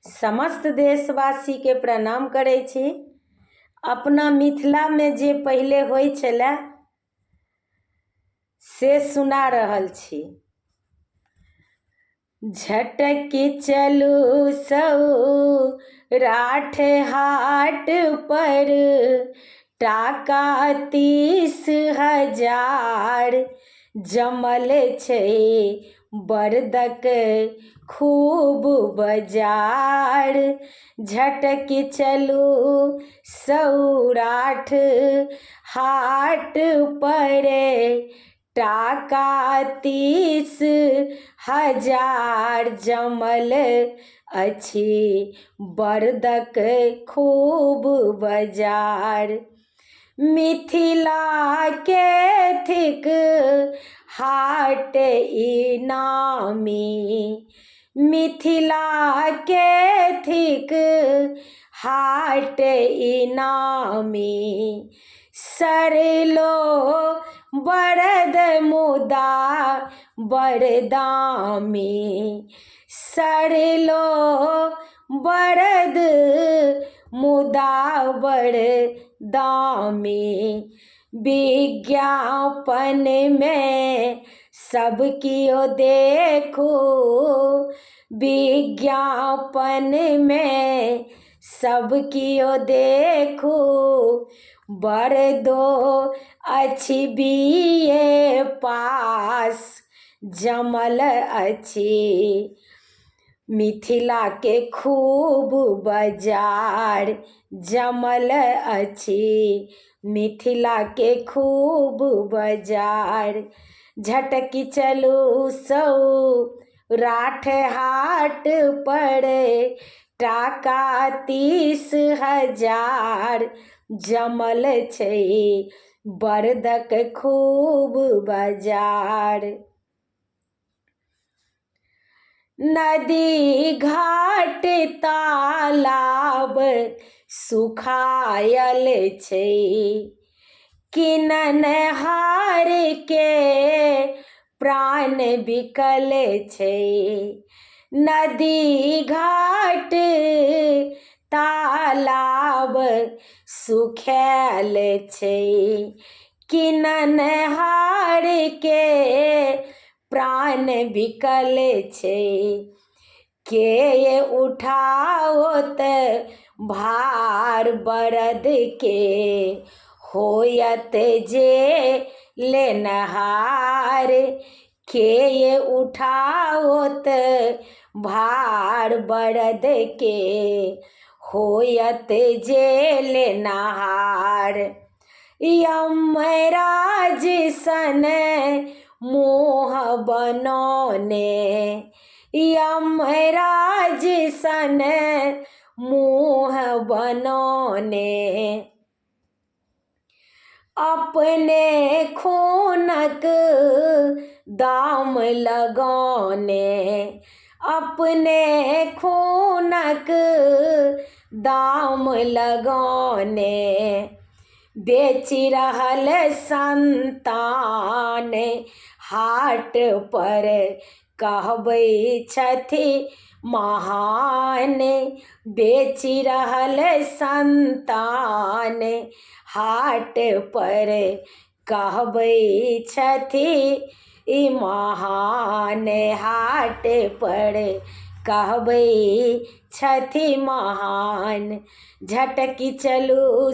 समस्त देशवासी के प्रणाम करै छी। अपना मिथिला में जे पहले होय छलै से सुना रहल छी। झटकी चलू सौराठ हाट पर, टाका 30,000 जमल छै बरदक खूब बाजार। झटकी चलू सौराठ हाट पर, टाका 30,000 जमल अछि बरदक खूब बाजार। मिथिला के थिक हाट ई नामी, मिथिला के थिक हाट ई नामी। सरलो बरद मुदा बरदामी, सरलो बरद मुदा बरदामी। विज्ञापन में सब कियो देखू, विज्ञापन में सब कियो देखू। बरदो अछि BA पास जमल अछि, मिथिला के खूब बाजार जमल अछि, मिथिला के खूब बाजार। झटकी चलू सौराठ हाट पर, टाका 30,000 जमल छै बरदक खूब बाजार। नदी घाट तालाब सुखायल छै, किननहार के प्राण बिकल छै। नदी घाट तालाब सुखायल छै, किननहार के प्राण बिकल छै। के उठाओत भार बरद के, होयत जे लेनहार। के उठाओत भार बरद के, होयत जे लेनहार। यमराज सन मुँह बनौने, यमराज सन मुँह बनौने। अपने खूनक दाम लगौने, अपने खूनक दाम लगौने। बेची रहल संतान हाट पर, कहबै छथि महान। बेची रहल संतान हाट पर, कहबै छथि महान। हाट पर कहबै छथि महान। झटकी चलू